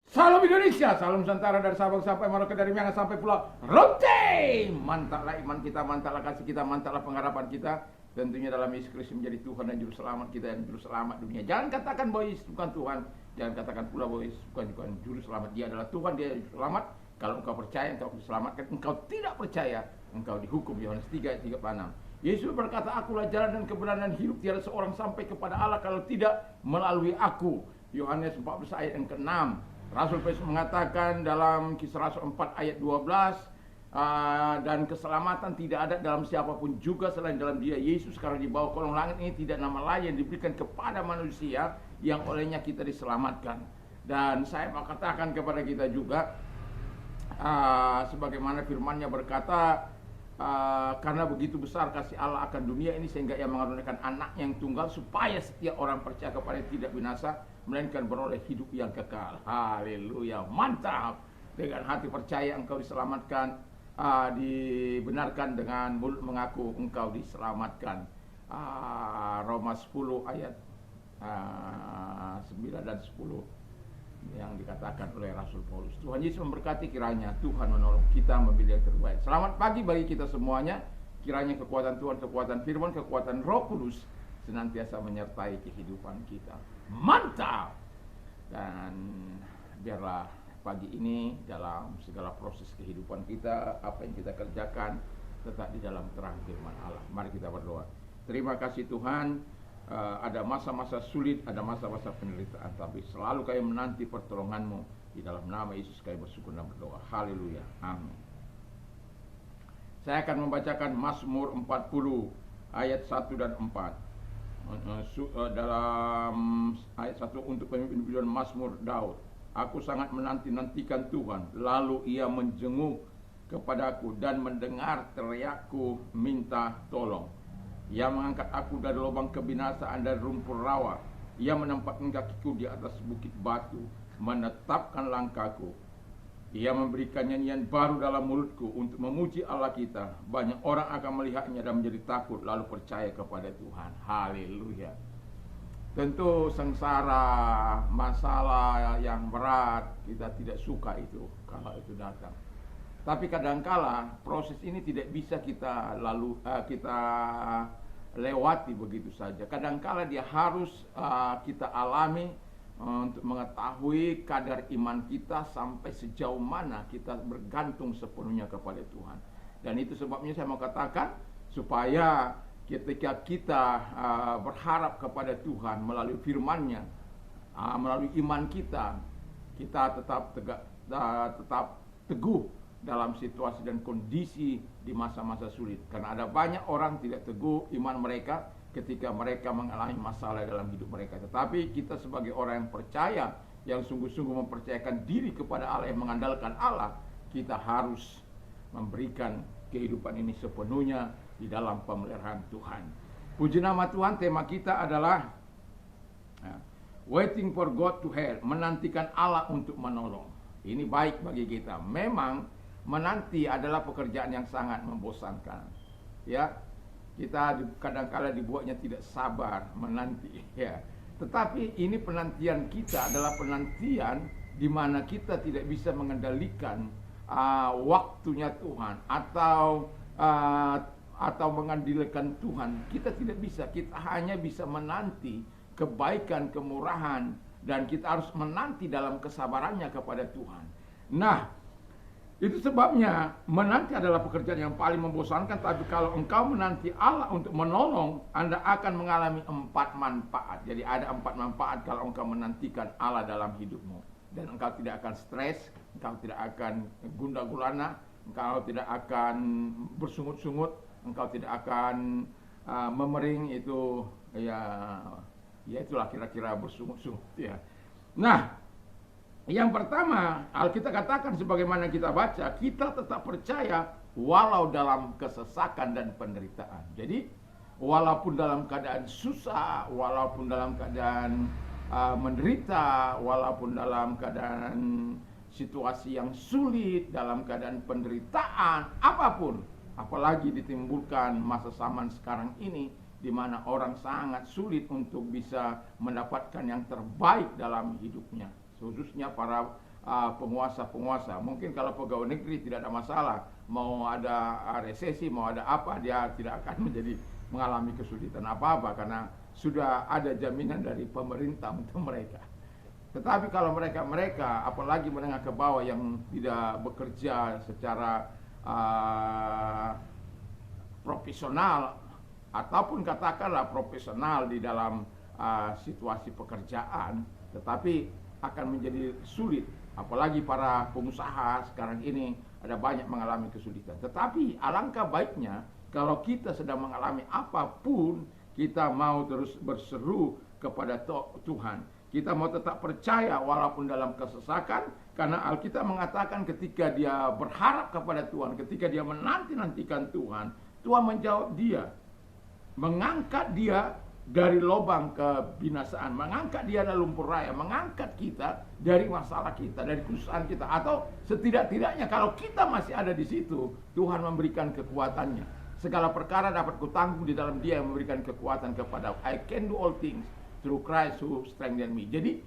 Salam Indonesia, salam Nusantara dari Sabang sampai Merauke, dari Miangas sampai Pulau Rote. Mantaplah iman kita, mantaplah kasih kita, mantaplah pengharapan kita. Tentunya dalam Yesus Kristus menjadi Tuhan dan Juru Selamat kita, dan Juru Selamat dunia. Jangan katakan bahwa Yesus bukan Tuhan, jangan katakan pula bahwa Yesus bukan Juru Selamat. Dia adalah Tuhan, dia Juru Selamat. Kalau engkau percaya, engkau diselamatkan. Engkau tidak percaya, engkau dihukum. Yohanes 3 ayat 36. Yesus berkata, akulah jalan dan kebenaran dan hidup. Tiada seorang sampai kepada Allah kalau tidak melalui aku. Yohanes 14 ayat yang ke-6. Rasul Paulus mengatakan dalam Kisah Rasul 4 ayat 12, dan keselamatan tidak ada dalam siapapun juga selain dalam Dia Yesus, karena di bawah kolong langit ini tidak nama lain yang diberikan kepada manusia yang olehnya kita diselamatkan. Dan saya mau katakan kepada kita juga, sebagaimana firman-Nya berkata, karena begitu besar kasih Allah akan dunia ini sehingga Ia mengaruniakan anak yang tunggal supaya setiap orang percaya kepada-Nya tidak binasa melainkan beroleh hidup yang kekal. Haleluya, mantap. Dengan hati percaya engkau diselamatkan, dibenarkan, dengan mulut mengaku engkau diselamatkan. Roma 10 ayat 9 dan 10 yang dikatakan oleh Rasul Paulus. Tuhan Yesus memberkati, kiranya Tuhan menolong kita memilih yang terbaik. Selamat pagi bagi kita semuanya. Kiranya kekuatan Tuhan, kekuatan firman, kekuatan Roh Kudus senantiasa menyertai kehidupan kita. Mantap. Dan biarlah pagi ini dalam segala proses kehidupan kita, apa yang kita kerjakan tetap di dalam terang firman Allah. Mari kita berdoa. Terima kasih Tuhan, ada masa-masa sulit, ada masa-masa penderitaan, tapi selalu kami menanti pertolongan-Mu. Di dalam nama Yesus kami bersyukur dan berdoa. Haleluya, amin. Saya akan membacakan Mazmur 40 ayat 1 dan 4. Dalam ayat 1, untuk pemimpin Mazmur Daud. Aku sangat menanti-nantikan Tuhan, lalu Ia menjenguk kepadaku dan mendengar teriakku minta tolong. Ia mengangkat aku dari lubang kebinasaan, dari rumput rawa. Ia menempatkan kakiku di atas bukit batu, menetapkan langkahku. Ia memberikan nyanyian baru dalam mulutku untuk memuji Allah kita. Banyak orang akan melihatnya dan menjadi takut, lalu percaya kepada Tuhan. Haleluya. Tentu sengsara, masalah yang berat, kita tidak suka itu kalau itu datang. Tapi kadangkala proses ini tidak bisa kita lewati begitu saja. Kadangkala dia harus kita alami, untuk mengetahui kadar iman kita sampai sejauh mana kita bergantung sepenuhnya kepada Tuhan. Dan itu sebabnya saya mau katakan, supaya ketika kita berharap kepada Tuhan melalui firman-Nya, melalui iman kita, kita tetap teguh dalam situasi dan kondisi di masa-masa sulit. Karena ada banyak orang tidak teguh iman mereka ketika mereka mengalami masalah dalam hidup mereka. Tetapi kita sebagai orang yang percaya, yang sungguh-sungguh mempercayakan diri kepada Allah, yang mengandalkan Allah, kita harus memberikan kehidupan ini sepenuhnya di dalam pemeliharaan Tuhan. Puji nama Tuhan. Tema kita adalah waiting for God to help, menantikan Allah untuk menolong. Ini baik bagi kita. Memang menanti adalah pekerjaan yang sangat membosankan, ya. Kita kadang-kala dibuatnya tidak sabar menanti, ya. Tetapi ini penantian kita adalah penantian di mana kita tidak bisa mengendalikan waktunya Tuhan atau mengandalkan Tuhan. Kita tidak bisa. Kita hanya bisa menanti kebaikan, kemurahan, dan kita harus menanti dalam kesabarannya kepada Tuhan. Nah, itu sebabnya menanti adalah pekerjaan yang paling membosankan. Tapi kalau engkau menanti Allah untuk menolong, Anda akan mengalami 4 manfaat. Jadi ada 4 manfaat kalau engkau menantikan Allah dalam hidupmu. Dan engkau tidak akan stres, engkau tidak akan gundah gulana, engkau tidak akan bersungut-sungut, engkau tidak akan memering, itu ya itulah kira-kira bersungut-sungut, ya. Nah, yang pertama, Alkitab katakan sebagaimana kita baca, kita tetap percaya walau dalam kesesakan dan penderitaan. Jadi, walaupun dalam keadaan susah, walaupun dalam keadaan menderita, walaupun dalam keadaan situasi yang sulit, dalam keadaan penderitaan, apapun, apalagi ditimbulkan masa zaman sekarang ini, di mana orang sangat sulit untuk bisa mendapatkan yang terbaik dalam hidupnya. Khususnya para penguasa-penguasa. Mungkin kalau pegawai negeri tidak ada masalah, mau ada resesi, mau ada apa, dia tidak akan mengalami kesulitan apa-apa karena sudah ada jaminan dari pemerintah untuk mereka. Tetapi kalau mereka apalagi menengah ke bawah yang tidak bekerja secara profesional ataupun katakanlah profesional di dalam situasi pekerjaan, tetapi akan menjadi sulit. Apalagi para pengusaha sekarang ini ada banyak mengalami kesulitan. Tetapi alangkah baiknya kalau kita sedang mengalami apapun, kita mau terus berseru kepada Tuhan. Kita mau tetap percaya walaupun dalam kesesakan, karena Alkitab mengatakan ketika dia berharap kepada Tuhan, ketika dia menanti-nantikan Tuhan, Tuhan menjawab dia, mengangkat dia dari lubang kebinasaan, mengangkat dia dari lumpur raya, mengangkat kita dari masalah kita, dari kesusahan kita, atau setidak-tidaknya kalau kita masih ada di situ, Tuhan memberikan kekuatannya. Segala perkara dapat kutanggung di dalam Dia yang memberikan kekuatan kepada I can do all things through Christ who strengthen me. Jadi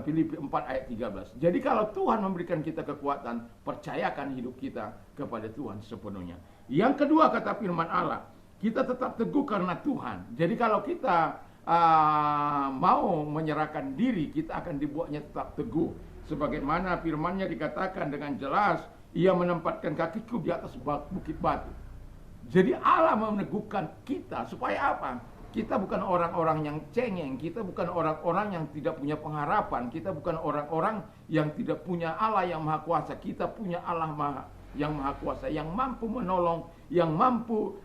Filipi 4 ayat 13. Jadi kalau Tuhan memberikan kita kekuatan, percayakan hidup kita kepada Tuhan sepenuhnya. Yang kedua kata firman Allah, kita tetap teguh karena Tuhan. Jadi kalau kita mau menyerahkan diri, kita akan dibuatnya tetap teguh. Sebagaimana firman-Nya dikatakan dengan jelas, Ia menempatkan kakiku di atas bukit batu. Jadi Allah meneguhkan kita supaya apa? Kita bukan orang-orang yang cengeng, kita bukan orang-orang yang tidak punya pengharapan, kita bukan orang-orang yang tidak punya Allah yang maha kuasa. Kita punya Allah yang maha kuasa, yang mampu menolong, yang mampu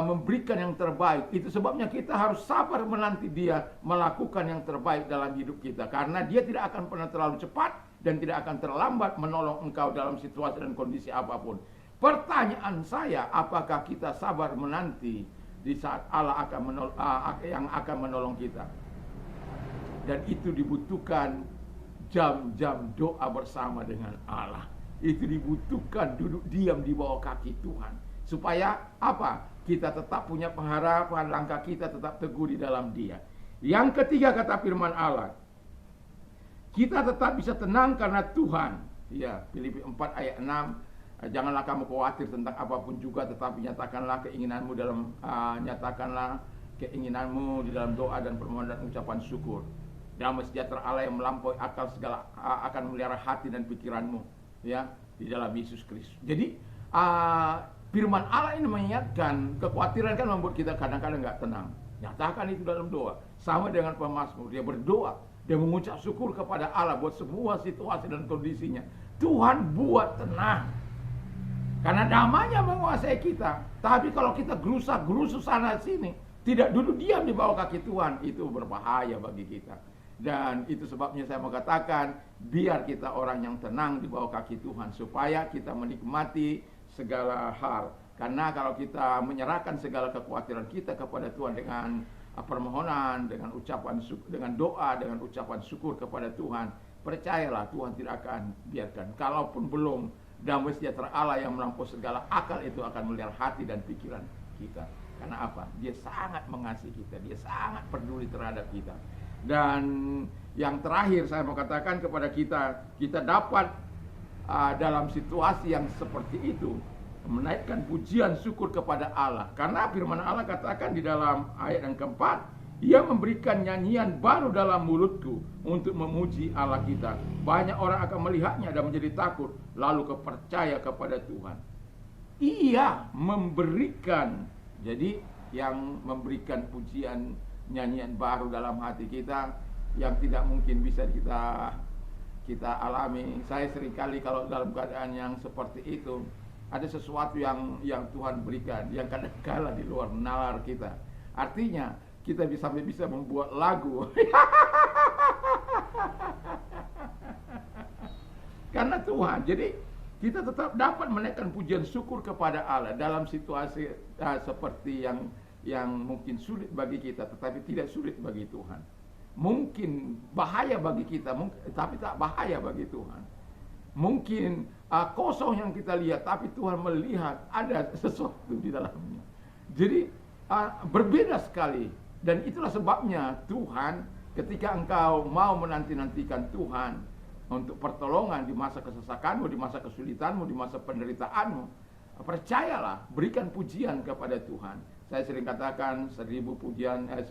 memberikan yang terbaik. Itu sebabnya kita harus sabar menanti Dia melakukan yang terbaik dalam hidup kita. Karena Dia tidak akan pernah terlalu cepat dan tidak akan terlambat menolong engkau dalam situasi dan kondisi apapun. Pertanyaan saya, apakah kita sabar menanti di saat Allah yang akan menolong kita? Dan itu dibutuhkan jam-jam doa bersama dengan Allah. Itu dibutuhkan duduk diam di bawah kaki Tuhan. Supaya apa? Kita tetap punya pengharapan, langkah kita tetap teguh di dalam Dia. Yang ketiga kata firman Allah, kita tetap bisa tenang karena Tuhan. Ya, Filipi 4 ayat 6. Janganlah kamu khawatir tentang apapun juga, tetapi nyatakanlah keinginanmu di dalam doa dan permohonan dan ucapan syukur. Damai sejahtera Allah yang melampaui akal segala akan memelihara hati dan pikiranmu, ya, di dalam Yesus Kristus. Jadi firman Allah ini mengingatkan, kekhawatiran kan membuat kita kadang-kadang nggak tenang. Nyatakan itu dalam doa. Sama dengan pemazmur, dia berdoa, dia mengucap syukur kepada Allah buat semua situasi dan kondisinya. Tuhan buat tenang. Karena damainya menguasai kita. Tapi kalau kita gerusa-gerusu sana sini, tidak duduk diam di bawah kaki Tuhan, itu berbahaya bagi kita. Dan itu sebabnya saya mau katakan, biar kita orang yang tenang di bawah kaki Tuhan, supaya kita menikmati segala hal. Karena kalau kita menyerahkan segala kekhawatiran kita kepada Tuhan dengan permohonan, dengan ucapan dengan doa, dengan ucapan syukur kepada Tuhan, percayalah Tuhan tidak akan biarkan. Kalaupun belum, damai sejahtera Allah yang melampaui segala akal itu akan melihara hati dan pikiran kita. Karena apa? Dia sangat mengasihi kita, Dia sangat peduli terhadap kita. Dan yang terakhir saya mau katakan kepada kita, kita dapat dalam situasi yang seperti itu menaikkan pujian syukur kepada Allah. Karena firman Allah katakan di dalam ayat yang keempat, Ia memberikan nyanyian baru dalam mulutku untuk memuji Allah kita. Banyak orang akan melihatnya dan menjadi takut, lalu percaya kepada Tuhan. Ia memberikan, jadi yang memberikan pujian, nyanyian baru dalam hati kita yang tidak mungkin bisa kita alami. Saya seringkali kalau dalam keadaan yang seperti itu, ada sesuatu yang Tuhan berikan, yang kadang-kala di luar nalar kita. Artinya kita bisa membuat lagu. Karena Tuhan. Jadi kita tetap dapat menaikkan pujian syukur kepada Allah dalam situasi seperti yang mungkin sulit bagi kita, tetapi tidak sulit bagi Tuhan. Mungkin bahaya bagi kita, tapi tak bahaya bagi Tuhan. Mungkin kosong yang kita lihat, tapi Tuhan melihat ada sesuatu di dalamnya. Jadi berbeda sekali. Dan itulah sebabnya Tuhan, ketika engkau mau menanti-nantikan Tuhan, untuk pertolongan di masa kesesakanmu, di masa kesulitanmu, di masa penderitaanmu, percayalah, berikan pujian kepada Tuhan. Saya sering katakan 1000 pujian, 1000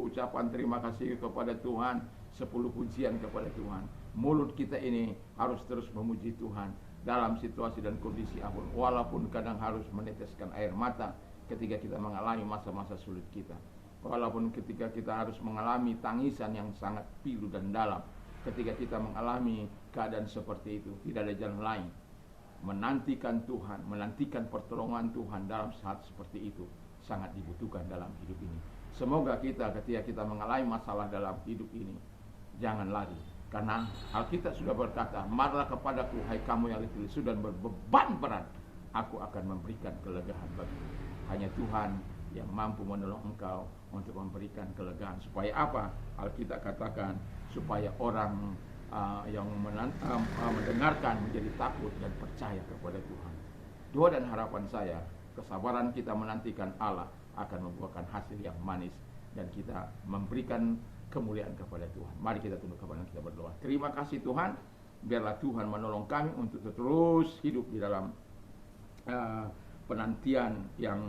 ucapan terima kasih kepada Tuhan, 10 pujian kepada Tuhan. Mulut kita ini harus terus memuji Tuhan dalam situasi dan kondisi apapun, walaupun kadang harus meneteskan air mata ketika kita mengalami masa-masa sulit kita, walaupun ketika kita harus mengalami tangisan yang sangat pilu dan dalam. Ketika kita mengalami keadaan seperti itu, tidak ada jalan lain. Menantikan Tuhan, menantikan pertolongan Tuhan dalam saat seperti itu sangat dibutuhkan dalam hidup ini. Semoga kita ketika kita mengalami masalah dalam hidup ini, jangan lari. Karena Alkitab sudah berkata, marilah kepadaku hai kamu yang letih lesu dan berbeban berat, aku akan memberikan kelegaan bagimu. Hanya Tuhan yang mampu menolong engkau untuk memberikan kelegaan. Supaya apa? Alkitab katakan, supaya orang yang mendengarkan menjadi takut dan percaya kepada Tuhan. Doa dan harapan saya, kesabaran kita menantikan Allah akan membuahkan hasil yang manis, dan kita memberikan kemuliaan kepada Tuhan. Mari kita tunduk kepala kita berdoa. Terima kasih Tuhan, biarlah Tuhan menolong kami untuk terus hidup di dalam penantian yang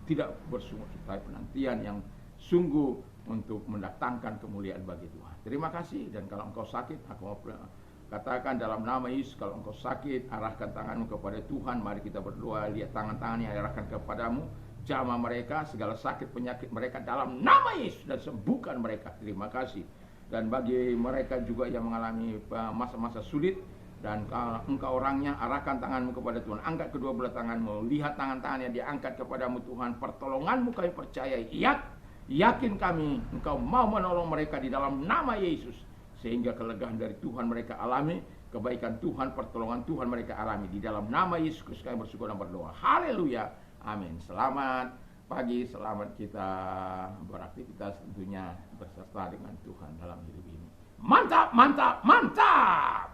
tidak bersungut-sungut, penantian yang sungguh untuk mendatangkan kemuliaan bagi Tuhan. Terima kasih. Dan kalau engkau sakit, aku mau katakan dalam nama Yesus, kalau engkau sakit, arahkan tanganmu kepada Tuhan. Mari kita berdoa. Lihat tangan-tangan yang diarahkan kepadamu, jamah mereka, segala sakit penyakit mereka dalam nama Yesus, dan sembuhkan mereka. Terima kasih. Dan bagi mereka juga yang mengalami masa-masa sulit, dan kalau engkau orangnya, arahkan tanganmu kepada Tuhan. Angkat kedua belah tanganmu, lihat tangan-tangan yang diangkat kepadamu Tuhan. Pertolonganmu kami percayai. Yakin kami engkau mau menolong mereka di dalam nama Yesus, sehingga kelegaan dari Tuhan mereka alami, kebaikan Tuhan, pertolongan Tuhan mereka alami. Di dalam nama Yesus Kristus kami bersyukur dan berdoa. Haleluya. Amin. Selamat pagi, selamat kita beraktivitas tentunya berserta dengan Tuhan dalam hidup ini. Mantap, mantap, mantap.